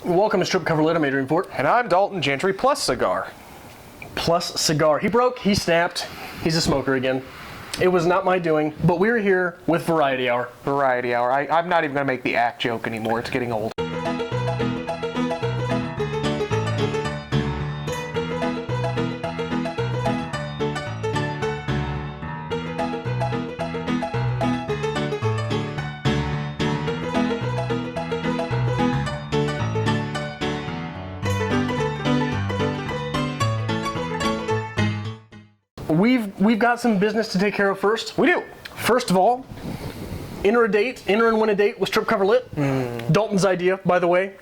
Welcome to Strip Cover Lit. I'm Adrian Fort. And I'm Dalton Gentry, plus cigar. Plus cigar. He broke, he snapped, he's a smoker again. It was not my doing, but we're here with Variety Hour. Variety Hour. I'm not even going to make the act joke anymore. It's getting old. We've got some business to take care of first. We do. First of all, enter and win a date with Strip Cover Lit. Dalton's idea, by the way.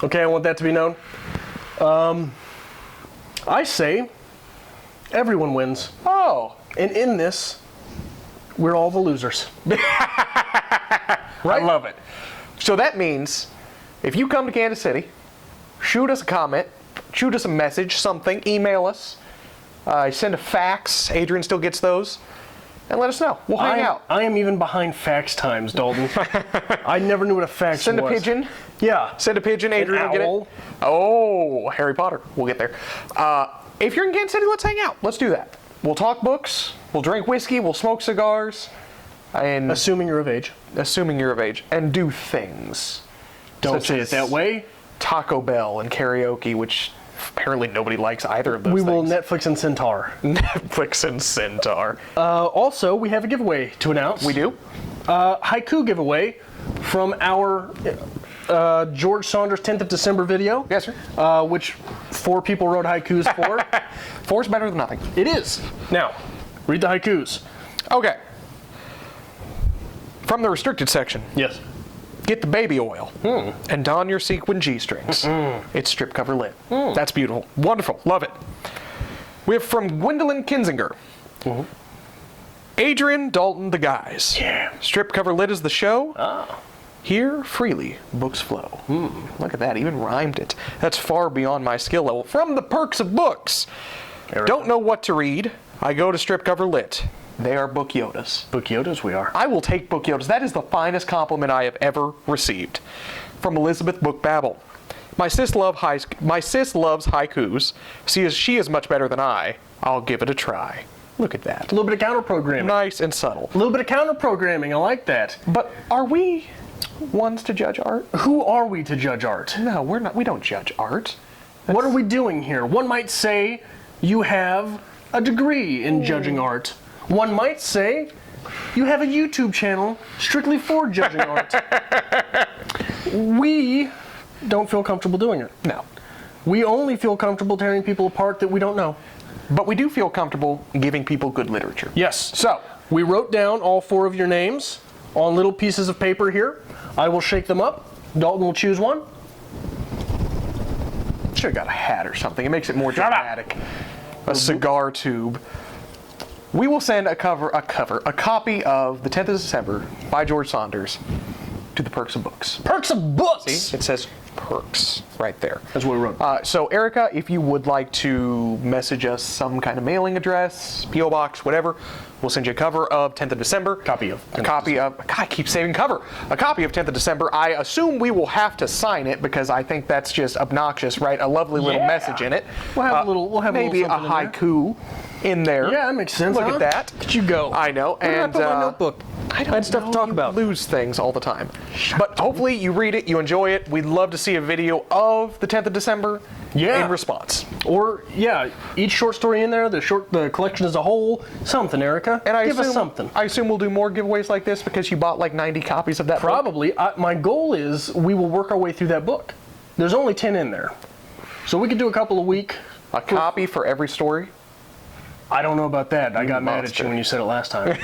Okay, I want that to be known. I say everyone wins. Oh. And in this, we're all the losers. Right? I love it. So that means if you come to Kansas City, shoot us a comment, shoot us a message, something, email us. Send a fax. Adrian still gets those. And let us know. We'll hang out. I am even behind fax times, Dalton. I never knew what a fax was. Send a pigeon. Yeah. Send a pigeon. Adrian will get it. Oh, Harry Potter. We'll get there. If you're in Kansas City, let's hang out. Let's do that. We'll talk books. We'll drink whiskey. We'll smoke cigars. And assuming you're of age. Assuming you're of age. And do things. Don't say it that way. Taco Bell and karaoke, which apparently nobody likes either of those things. We will Netflix and Centaur. Netflix and Centaur. Also, we have a giveaway to announce. We do. Haiku giveaway from our George Saunders 10th of December video. Yes, sir. Which 4 people wrote haikus for. 4's better than nothing. It is. Now, read the haikus. Okay. From the restricted section. Yes. Get the baby oil and don your sequin G-strings. It's Strip Cover Lit. That's beautiful. Wonderful. Love it. We have from Gwendolyn Kinzinger. Adrian, Dalton, the guys. Yeah. Strip Cover Lit is the show. Here, freely, books flow. Look at that. Even rhymed it. That's far beyond my skill level. From the perks of books. Don't know what to read. I go to Strip Cover Lit. They are book Yodas. Book Yodas we are. I will take book Yodas. That is the finest compliment I have ever received. From Elizabeth Book Babble. My sis loves haikus. She is much better than I. I'll give it a try. Look at that. A little bit of counter programming. Nice and subtle. A little bit of counter programming. I like that. But are we ones to judge art? Who are we to judge art? No, we're not. We don't judge art. What are we doing here? One might say you have a degree in judging art. One might say you have a YouTube channel strictly for judging art. We don't feel comfortable doing it. No. We only feel comfortable tearing people apart that we don't know. But we do feel comfortable giving people good literature. Yes. So, we wrote down all 4 of your names on little pieces of paper here. I will shake them up. Dalton will choose one. Should have got a hat or something. It makes it more dramatic. A cigar tube. We will send a copy of The 10th of December by George Saunders to the Perks of Books. Perks of Books! See? It says Perks right there. That's what we wrote. So, Erica, if you would like to message us some kind of mailing address, P.O. Box, whatever, we'll send you a cover of 10th of December. A copy of, God, I keep saying cover. A copy of 10th of December. I assume we will have to sign it because I think that's just obnoxious, right? A lovely little message in it. We'll have a little, maybe a haiku in there. Yeah, that makes sense. Look at that. Look at you go. I know. Where did I put my notebook? I had stuff to talk about. Lose things all the time. But hopefully you read it, you enjoy it. We'd love to see a video of the 10th of December in response. Or, each short story in there, the collection as a whole, something, Erica. And Give us something. I assume we'll do more giveaways like this because you bought like 90 copies of that Probably. My goal is we will work our way through that book. There's only 10 in there. So we could do a couple a week. A copy for every story? I don't know about that. I got mad at you when you said it last time.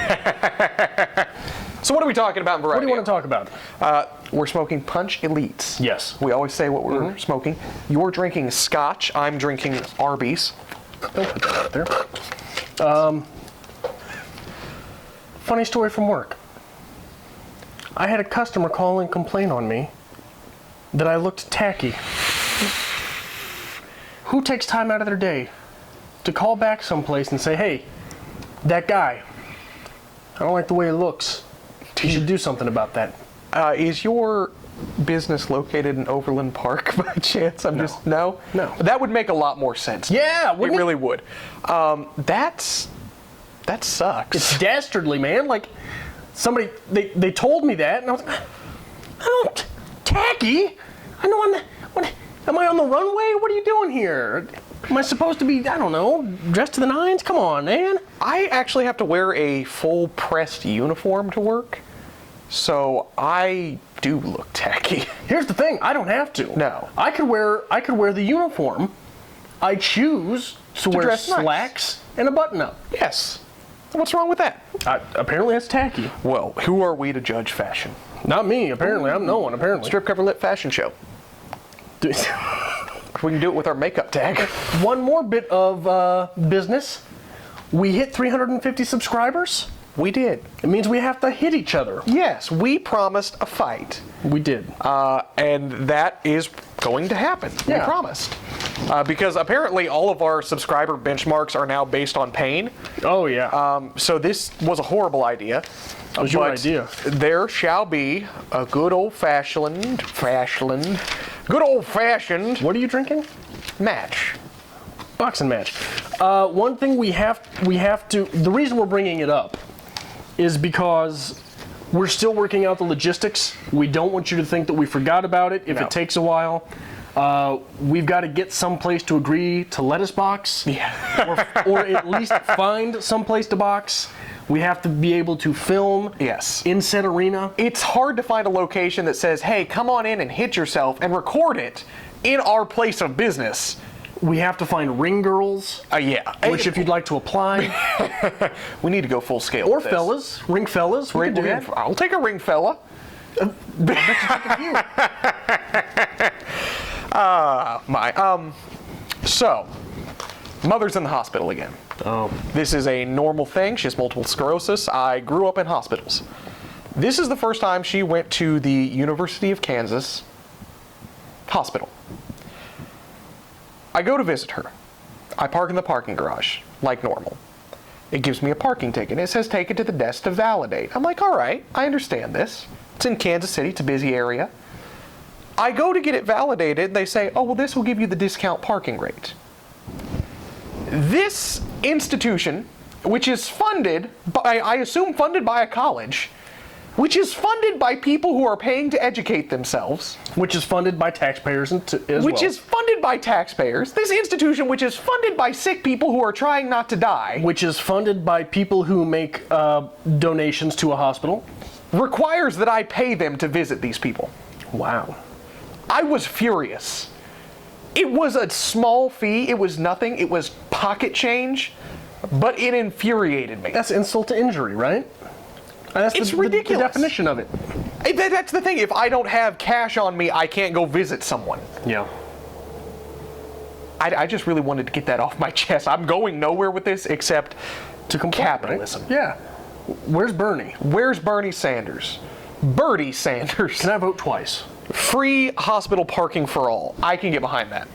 So what are we talking about in Variety? What do you want to talk about? We're smoking Punch Elites. Yes. We always say what we're smoking. You're drinking Scotch. I'm drinking Arby's. Don't put that out there. Funny story from work. I had a customer call and complain on me that I looked tacky. Who takes time out of their day to call back someplace and say, hey, that guy, I don't like the way he looks. You should do something about that. Is your business located in Overland Park by chance? No. That would make a lot more sense. Yeah, it wouldn't it? really would. That sucks. It's dastardly, man. Like, somebody, they told me that, and I was like, tacky? I know am I on the runway? What are you doing here? Am I supposed to be, I don't know, dressed to the nines? Come on, man. I actually have to wear a full pressed uniform to work, so I do look tacky. Here's the thing, I don't have to. No. I could wear the uniform. I choose to wear dress nice. slacks and a button-up. Yes. What's wrong with that? Apparently that's tacky. Well, who are we to judge fashion? Not me, apparently. I'm no one, apparently. Strip cover lit fashion show. We can do it with our makeup tag. One more bit of business. We hit 350 subscribers. We did. It means we have to hit each other. Yes, we promised a fight. We did. And that is going to happen. Yeah. We promised. Because apparently all of our subscriber benchmarks are now based on pain. Oh, yeah. So this was a horrible idea. It was your idea. There shall be a good old-fashioned What are you drinking? match. Boxing match. One thing we have to, the reason we're bringing it up is because we're still working out the logistics. We don't want you to think that we forgot about it if No. it takes a while. We've got to get someplace to agree to let us box. Yeah. or at least find someplace to box. We have to be able to film Yes. in said arena. It's hard to find a location that says, hey, come on in and hit yourself and record it in our place of business. We have to find ring girls, Yeah. which if you'd like to apply, We need to go full scale. or with this. fellas, ring fellas, we can do that. I'll take a ring fella. So, mother's in the hospital again. Oh. This is a normal thing. She has multiple sclerosis. I grew up in hospitals. This is the first time she went to the University of Kansas hospital. I go to visit her. I park in the parking garage, like normal. It gives me a parking ticket. It says take it to the desk to validate. I'm like, all right, I understand this. It's in Kansas City. It's a busy area. I go to get it validated. They say, oh, well, this will give you the discount parking rate. This institution, which is funded by, I assume funded by a college, which is funded by people who are paying to educate themselves, Which is funded by taxpayers as which well. is funded by taxpayers, this institution, which is funded by sick people who are trying not to die, Which is funded by people who make donations to a hospital. requires that I pay them to visit these people. Wow. I was furious. It was a small fee. It was nothing. It was pocket change, but it infuriated me. That's insult to injury, right? That's It's the ridiculous. definition of it. That's the thing. If I don't have cash on me, I can't go visit someone. Yeah. I just really wanted to get that off my chest. I'm going nowhere with this except To complain, capitalism. right? Yeah. Where's Bernie? Where's Bernie Sanders? Bertie Sanders. Can I vote twice? Free hospital parking for all. I can get behind that.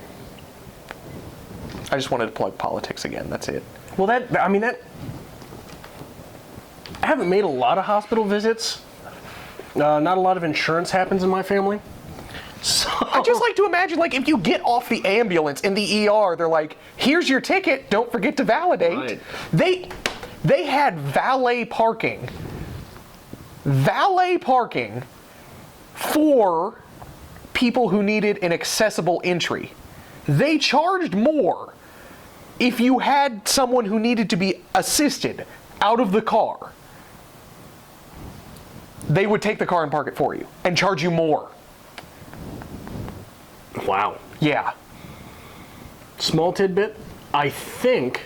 I just wanted to plug politics again. That's it. Well, I haven't made a lot of hospital visits. Not a lot of insurance happens in my family. So I just like to imagine, like, if you get off the ambulance in the ER, they're like, here's your ticket, don't forget to validate. Right. They had valet parking. Valet parking for people who needed an accessible entry. They charged more if you had someone who needed to be assisted out of the car. They would take the car and park it for you and charge you more. Wow. Yeah. Small tidbit. I think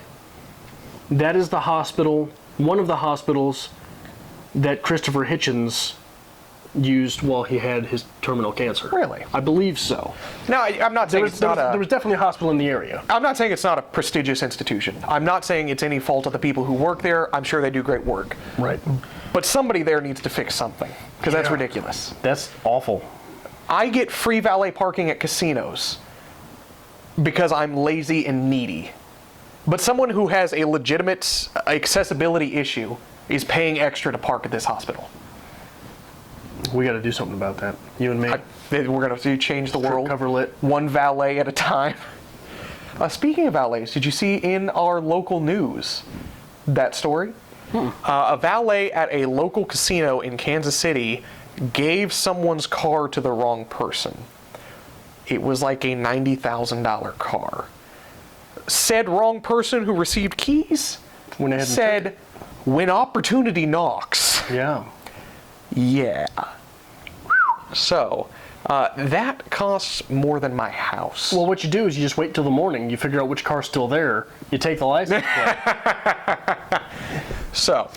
that is the hospital, one of the hospitals that Christopher Hitchens used while he had his terminal cancer. Really? I believe so. Now, I'm not saying There was definitely a hospital in the area. I'm not saying it's not a prestigious institution. I'm not saying it's any fault of the people who work there. I'm sure they do great work. Right. But somebody there needs to fix something, because that's Yeah. ridiculous. That's awful. I get free valet parking at casinos because I'm lazy and needy. But someone who has a legitimate accessibility issue is paying extra to park at this hospital. We got to do something about that. You and me. We're going to change the world. Cover lit. One valet at a time. Speaking of valets, did you see in our local news that story? A valet at a local casino in Kansas City gave someone's car to the wrong person. It was like a $90,000 car. Said wrong person who received keys said, when opportunity knocks. Yeah. Yeah. So, that costs more than my house. Well, what you do is you just wait till the morning. You figure out which car's still there. You take the license plate. So,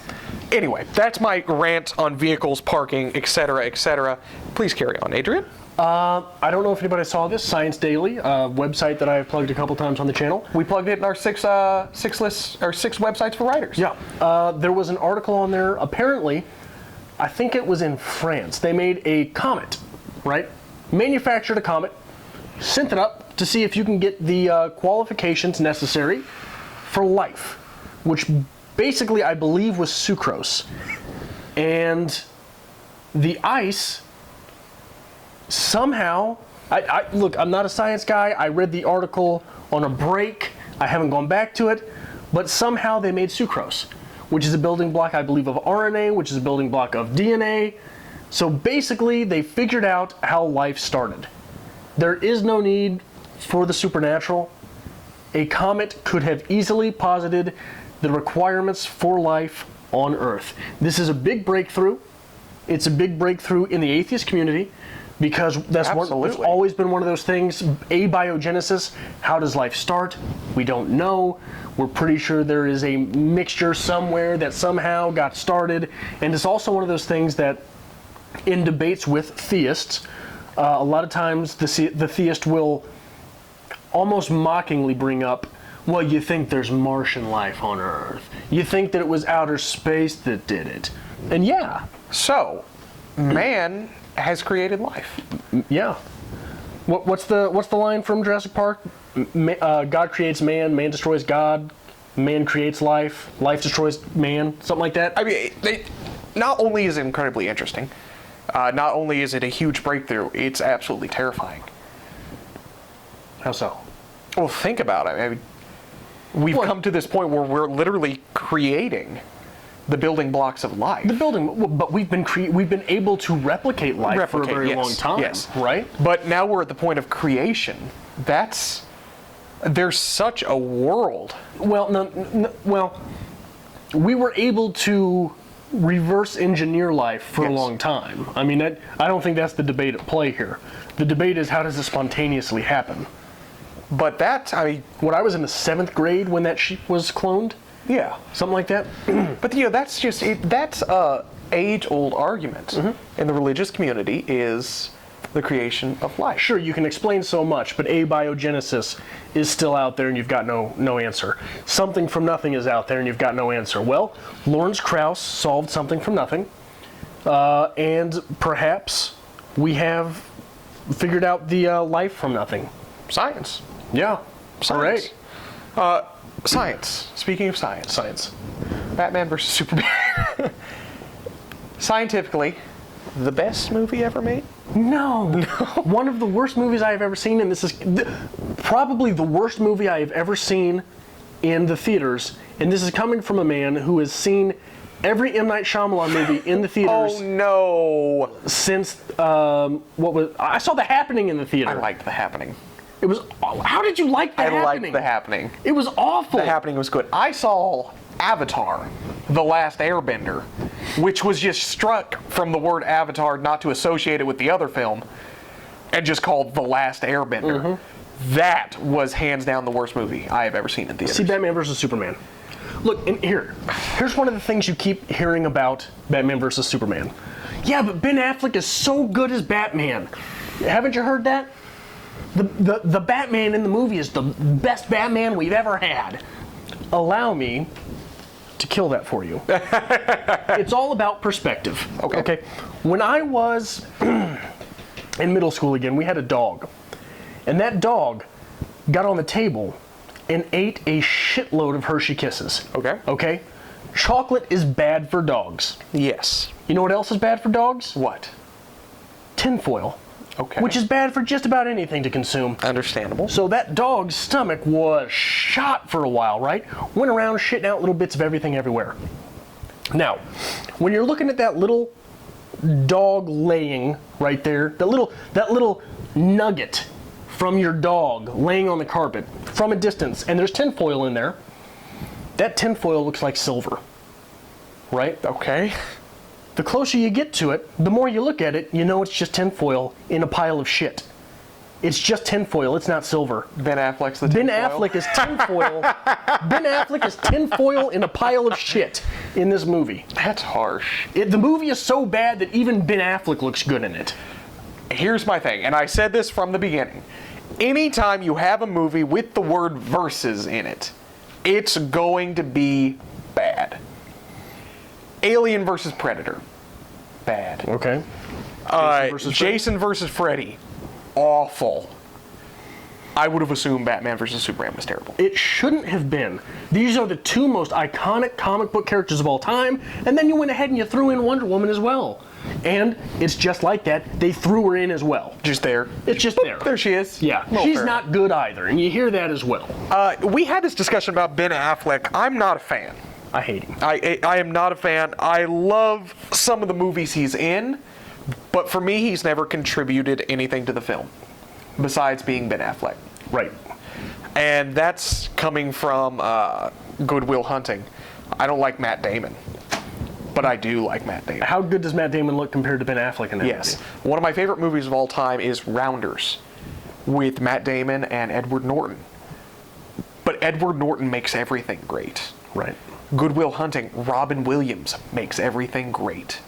anyway, that's my rant on vehicles, parking, etc., etc. Please carry on, Adrian. I don't know if anybody saw this. Science Daily, a website that I've plugged a couple times on the channel. We plugged it in our six websites for writers. Yeah. There was an article on there. Apparently, I think it was in France. They made a comet, right? Manufactured a comet, sent it up to see if you can get the qualifications necessary for life, which basically I believe was sucrose. And the ice somehow, look, I'm not a science guy. I read the article on a break. I haven't gone back to it, but somehow they made sucrose, which is a building block, I believe, of RNA, which is a building block of DNA. So basically, they figured out how life started. There is no need for the supernatural. A comet could have easily posited the requirements for life on Earth. This is a big breakthrough. It's a big breakthrough in the atheist community because that's always been one of those things. Abiogenesis, how does life start? We don't know. We're pretty sure there is a mixture somewhere that somehow got started. And it's also one of those things that in debates with theists, a lot of times the theist will almost mockingly bring up, well, you think there's Martian life on Earth. You think that it was outer space that did it. And yeah. So, man has created life. Yeah. What's the line from Jurassic Park? God creates man, man destroys God, man creates life, life destroys man, something like that. I mean, not only is it incredibly interesting, not only is it a huge breakthrough, it's absolutely terrifying. How so? Well, think about it. I mean, we've come to this point where we're literally creating the building blocks of life. But we've been able to replicate life for a very long time, right? But now we're at the point of creation. There's such a world. Well, we were able to reverse engineer life for a long time. I mean, I don't think that's the debate at play here. The debate is, how does it spontaneously happen? But when I was in the 7th grade when that sheep was cloned, yeah, something like that. But that's just that's a age-old argument in the religious community, is the creation of life. Sure, you can explain so much, but abiogenesis is still out there and you've got no answer. Something from nothing is out there and you've got no answer. Well, Lawrence Krauss solved something from nothing, and perhaps we have figured out the life from nothing. Science. Yeah. Science. Hooray. Science. Speaking of science. Science. Batman versus Superman. Scientifically, the best movie ever made? No. One of the worst movies I have ever seen, and this is probably the worst movie I have ever seen in the theaters. And this is coming from a man who has seen every M. Night Shyamalan movie in the theaters. Oh no! Since I saw The Happening in the theater. I liked The Happening. It was. How did you like The Happening? I liked The Happening. It was awful. The Happening was good. I saw Avatar, The Last Airbender, which was just struck from the word Avatar, not to associate it with the other film, and just called The Last Airbender. That was hands down the worst movie I have ever seen in theaters. See Batman versus Superman. Look, and here's one of the things you keep hearing about Batman versus Superman. Yeah, but Ben Affleck is so good as Batman. Haven't you heard that? The Batman in the movie is the best Batman we've ever had. Allow me to kill that for you. It's all about perspective. Okay. When I was in middle school again, we had a dog. And that dog got on the table and ate a shitload of Hershey Kisses. Okay? Chocolate is bad for dogs. Yes. You know what else is bad for dogs? What? tinfoil. Okay. Which is bad for just about anything to consume. Understandable. So that dog's stomach was shot for a while, right? Went around shitting out little bits of everything everywhere. Now, when you're looking at that little dog laying right there, that little nugget from your dog laying on the carpet from a distance, and there's tinfoil in there, that tinfoil looks like silver, right? Okay. The closer you get to it, the more you look at it, you know it's just tinfoil in a pile of shit. It's just tinfoil, it's not silver. Ben Affleck's the tinfoil. Ben Affleck is tinfoil. Ben Affleck is tinfoil in a pile of shit in this movie. That's harsh. The movie is so bad that even Ben Affleck looks good in it. Here's my thing, and I said this from the beginning. Anytime you have a movie with the word versus in it, it's going to be bad. Alien versus Predator. Bad. Okay. Jason versus Freddy. Awful. I would have assumed Batman versus Superman was terrible. It shouldn't have been. These are the two most iconic comic book characters of all time, and then you went ahead and you threw in Wonder Woman as well. And it's just like that. They threw her in as well. Just there. It's just there. There she is. Yeah. Well, she's fair. not good either, and you hear that as well. We had this discussion about Ben Affleck. I'm not a fan. I hate him. I am not a fan. I love some of the movies he's in, but for me, he's never contributed anything to the film besides being Ben Affleck. Right. And that's coming from Good Will Hunting. I don't like Matt Damon, but I do like Matt Damon. How good does Matt Damon look compared to Ben Affleck in that Yes. movie? One of my favorite movies of all time is Rounders with Matt Damon and Edward Norton. But Edward Norton makes everything great. Right. Good Will Hunting, Robin Williams makes everything great.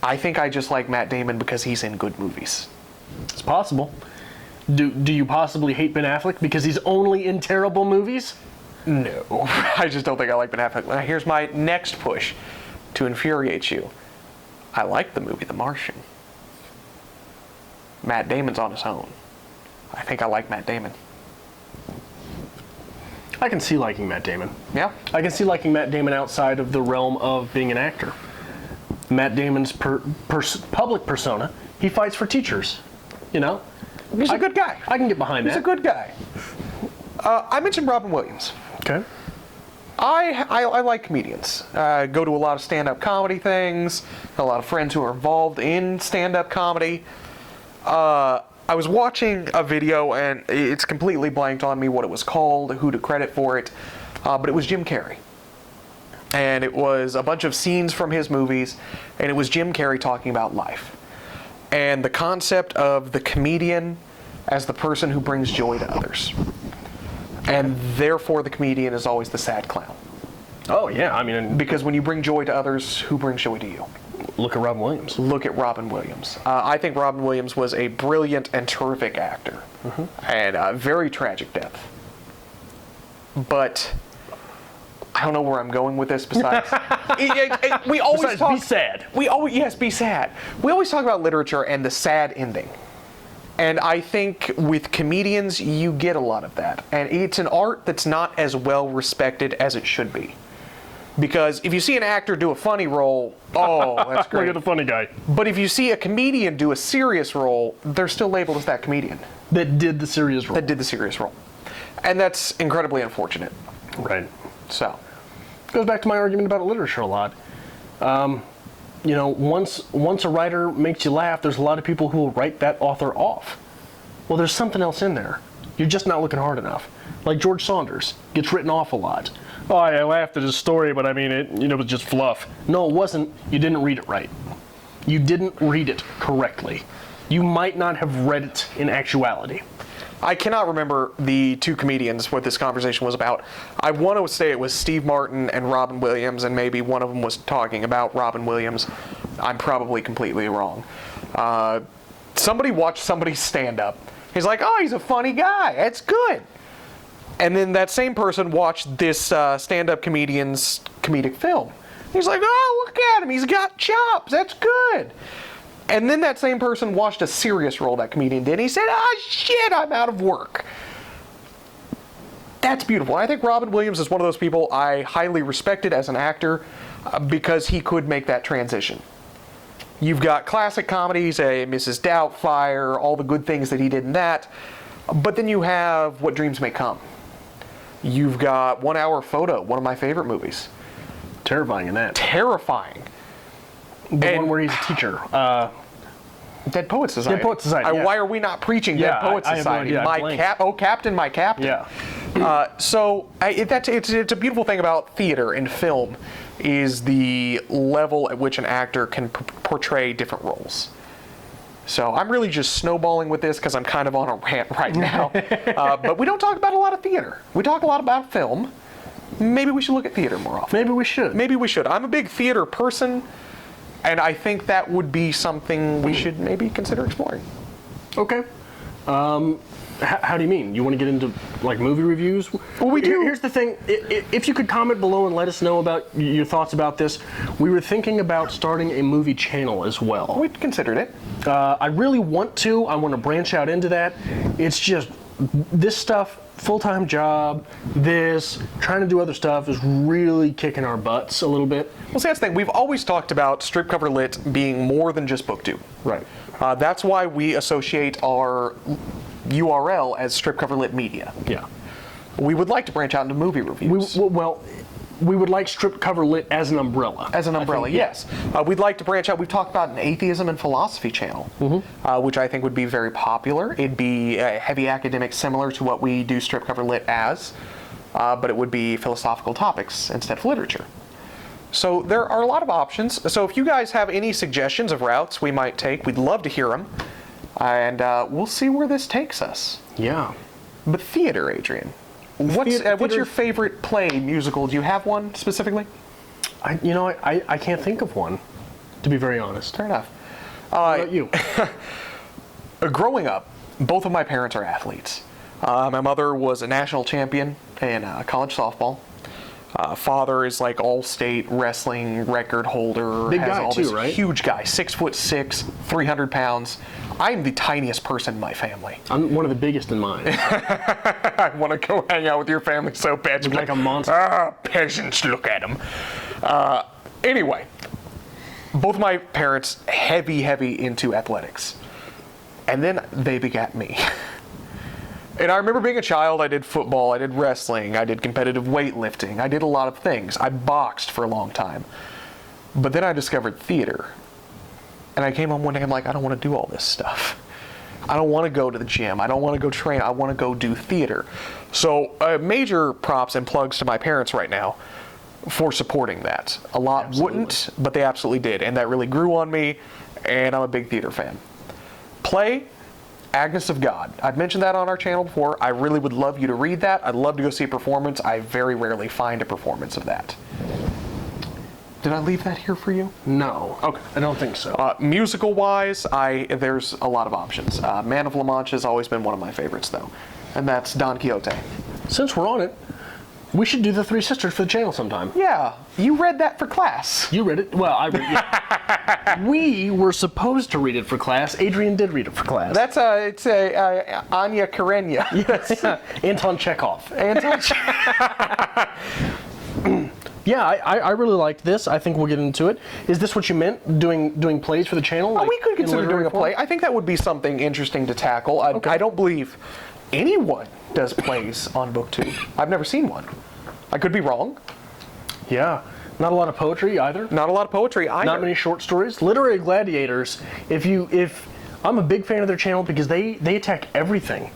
I think I just like Matt Damon because he's in good movies. It's possible. Do you possibly hate Ben Affleck because he's only in terrible movies? No. I just don't think I like Ben Affleck. Now, here's my next push to infuriate you. I like the movie The Martian. Matt Damon's on his own. I think I like Matt Damon. I can see liking Matt Damon. Yeah? I can see liking Matt Damon outside of the realm of being an actor. Matt Damon's public persona, he fights for teachers. You know? He's a good guy. I can get behind that. He's a good guy. I mentioned Robin Williams. Okay. I like comedians. Go to a lot of stand-up comedy things. A lot of friends who are involved in stand-up comedy. I was watching a video, and it's completely blanked on me what it was called, who to credit for it, but it was Jim Carrey. And it was a bunch of scenes from his movies, and it was Jim Carrey talking about life. And the concept of the comedian as the person who brings joy to others. And therefore the comedian is always the sad clown. Oh, yeah. I mean, Because when you bring joy to others, who brings joy to you? look at Robin Williams. Look at Robin Williams. I think Robin Williams was a brilliant and terrific actor. And a very tragic death. But I don't know where I'm going with this besides. We always Besides, talk. be sad. Be sad. We always talk about literature and the sad ending. And I think with comedians, you get a lot of that. And it's an art that's not as well respected as it should be. Because if you see an actor do a funny role, oh, that's great. Look at the funny guy. But if you see a comedian do a serious role, they're still labeled as that comedian. That did the serious role. That did the serious role. And that's incredibly unfortunate. Right. So. Goes back to my argument about literature a lot. You know, once a writer makes you laugh, there's a lot of people who will write that author off. Well, there's something else in there. You're just not looking hard enough. Like George Saunders gets written off a lot. Oh, I laughed at his story, but I mean, it was just fluff. No, it wasn't. You didn't read it right. You didn't read it correctly. You might not have read it in actuality. I cannot remember the two comedians what this conversation was about. I want to say it was Steve Martin and Robin Williams, and maybe one of them was talking about Robin Williams. I'm probably completely wrong. Somebody watched somebody stand up. He's like, oh, he's a funny guy. That's good. And then that same person watched this stand-up comedian's comedic film. He's like, oh, look at him. He's got chops. That's good. And then that same person watched a serious role that comedian did. And he said, shit, I'm out of work. That's beautiful. I think Robin Williams is one of those people I highly respected as an actor because he could make that transition. You've got classic comedies, Mrs. Doubtfire, all the good things that he did in that. But then you have What Dreams May Come. You've got 1 Hour Photo, one of my favorite movies. Terrifying in that. Terrifying. The one where he's a teacher. Dead Poets Society. Dead Poets Society, yeah. Why are we not preaching Dead Poets Society? I have no idea. Captain, my captain. Yeah. It's a beautiful thing about theater and film is the level at which an actor can portray different roles. So I'm really just snowballing with this because I'm kind of on a rant right now. But we don't talk about a lot of theater. We talk a lot about film. Maybe we should look at theater more often. Maybe we should. Maybe we should. I'm a big theater person, and I think that would be something we should maybe consider exploring. Okay. How do you mean? You want to get into like movie reviews? Well, we do. Here's the thing. If you could comment below and let us know about your thoughts about this, we were thinking about starting a movie channel as well. We considered it. I really want to. I want to branch out into that. It's just this stuff, full-time job, trying to do other stuff is really kicking our butts a little bit. Well, see, that's the thing. We've always talked about Strip Cover Lit being more than just BookTube. Right. That's why we associate our URL as Strip Cover Lit Media. Yeah. We would like to branch out into movie reviews. We would like Strip Cover Lit as an umbrella. As an umbrella, yes. We'd like to branch out. We've talked about an atheism and philosophy channel, which I think would be very popular. It'd be heavy academic, similar to what we do Strip Cover Lit as, but it would be philosophical topics instead of literature. So there are a lot of options. So if you guys have any suggestions of routes we might take, we'd love to hear them. And we'll see where this takes us. Yeah. But theater, Adrian. What's your favorite play, musical? Do you have one specifically? I can't think of one, to be very honest. Fair enough. How about you? Growing up, both of my parents are athletes. My mother was a national champion in college softball. Father is like all-state wrestling record holder. Big has guy all too, this right? Huge guy, 6'6", 300 pounds. I am the tiniest person in my family. I'm one of the biggest in mine. I want to go hang out with your family so bad. Look like a monster. Peasants, look at them. Anyway, both my parents heavy into athletics. And then they begat me. And I remember being a child, I did football, I did wrestling, I did competitive weightlifting, I did a lot of things. I boxed for a long time. But then I discovered theater. And I came home one day, I'm like, I don't want to do all this stuff. I don't want to go to the gym. I don't want to go train. I want to go do theater. So major props and plugs to my parents right now for supporting that. A lot wouldn't, but they absolutely did. And that really grew on me, and I'm a big theater fan. Play, Agnes of God. I've mentioned that on our channel before. I really would love you to read that. I'd love to go see a performance. I very rarely find a performance of that. Did I leave that here for you? No. Okay. I don't think so. Musical-wise, there's a lot of options. Man of La Mancha has always been one of my favorites, though. And that's Don Quixote. Since we're on it, we should do the Three Sisters for the channel sometime. Yeah. You read that for class. You read it? Well, I read it. We were supposed to read it for class. Adrian did read it for class. That's Anya Karenina. Yes. Anton Chekhov. Yeah, I really liked this. I think we'll get into it. Is this what you meant, doing plays for the channel? We could consider doing a play. I think that would be something interesting to tackle. I don't believe anyone does plays on BookTube. I've never seen one. I could be wrong. Yeah. Not a lot of poetry either. Not a lot of poetry either. Not many short stories. Literary Gladiators, if I'm a big fan of their channel because they attack everything.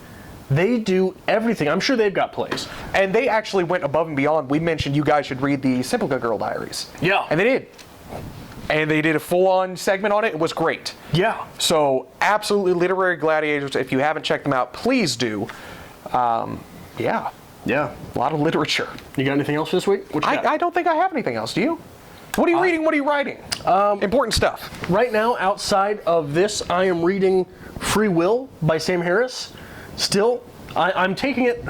They do everything. I'm sure they've got plays. And they actually went above and beyond. We mentioned you guys should read the Simplica Girl Diaries. Yeah. And they did. And they did a full-on segment on it. It was great. Yeah. So, absolutely, Literary Gladiators. If you haven't checked them out, please do. Yeah. Yeah. A lot of literature. You got anything else for this week? What you got? I don't think I have anything else. Do you? What are you reading? What are you writing? Important stuff. Right now, outside of this, I am reading Free Will by Sam Harris. Still, I'm taking it,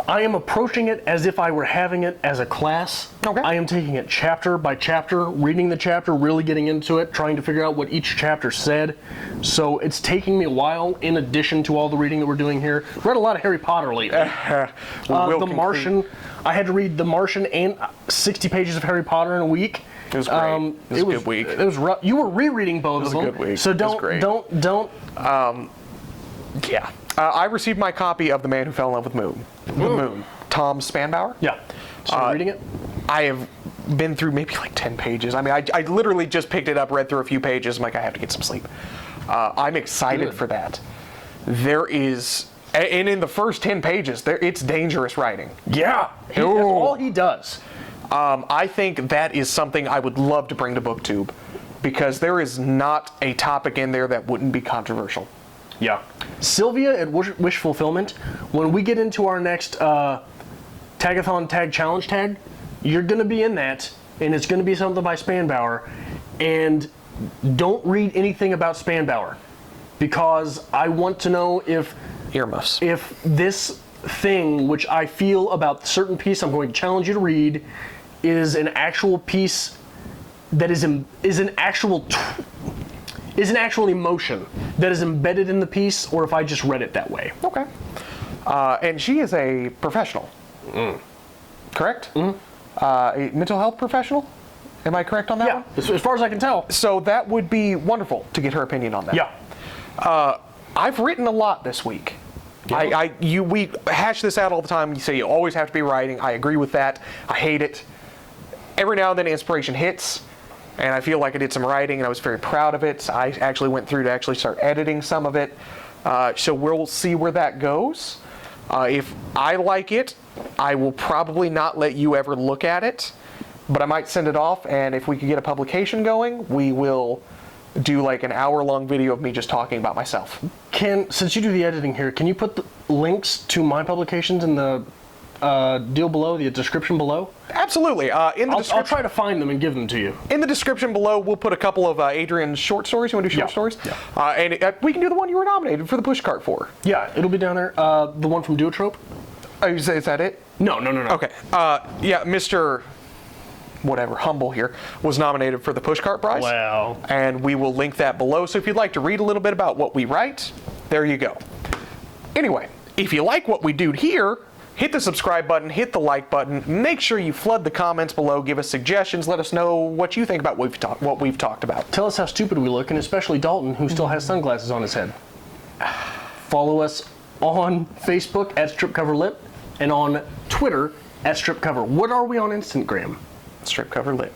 I am approaching it as if I were having it as a class. Okay. I am taking it chapter by chapter, reading the chapter, really getting into it, trying to figure out what each chapter said. So it's taking me a while, in addition to all the reading that we're doing here. Read a lot of Harry Potter lately. The Martian, I had to read The Martian and 60 pages of Harry Potter in a week. It was great. It was a good week. It was rough. You were rereading both of them. It was a good week. So It was great. don't. Yeah. I received my copy of The Man Who Fell in Love with The Moon. Tom Spanbauer. Yeah. Started reading it? I have been through maybe like 10 pages. I mean, I literally just picked it up, read through a few pages. I'm like, I have to get some sleep. I'm excited for that. There is, and in the first 10 pages, it's dangerous writing. Yeah. That's all he does. I think that is something I would love to bring to BookTube, because there is not a topic in there that wouldn't be controversial. Yeah. Sylvia at Wish Fulfillment, when we get into our next Tagathon Tag Challenge Tag, you're going to be in that, and it's going to be something by Spanbauer. And don't read anything about Spanbauer, because I want to know if Earmuffs. If this thing, which I feel about a certain piece I'm going to challenge you to read, is an actual piece that is an actual emotion that is embedded in the piece, or if I just read it that way. Okay. And she is a professional. Correct? A mental health professional? Am I correct on that one? Yeah, as far as I can tell. So that would be wonderful to get her opinion on that. Yeah. I've written a lot this week. Yeah. We hash this out all the time. You say you always have to be writing. I agree with that. I hate it. Every now and then inspiration hits, and I feel like I did some writing, and I was very proud of it. I actually went through to actually start editing some of it. So we'll see where that goes. If I like it, I will probably not let you ever look at it, but I might send it off, and if we could get a publication going, we will do like an hour-long video of me just talking about myself. Since you do the editing here, can you put the links to my publications in the deal below, the description below? Absolutely. I'll try to find them and give them to you. In the description below, we'll put a couple of Adrian's short stories. You want to do short stories? Yeah. And we can do the one you were nominated for the pushcart for. Yeah, it'll be down there. The one from Duotrope. Oh, is that it? No. Okay. Yeah, Mr. Whatever, Humble here, was nominated for the pushcart prize. Wow. And we will link that below. So if you'd like to read a little bit about what we write, there you go. Anyway, if you like what we do here, hit the subscribe button, hit the like button, make sure you flood the comments below, give us suggestions, let us know what you think about what we've talked about. Tell us how stupid we look, and especially Dalton, who still has sunglasses on his head. Follow us on Facebook at StripCoverLit and on Twitter at StripCover. What are we on Instagram? StripCoverLit.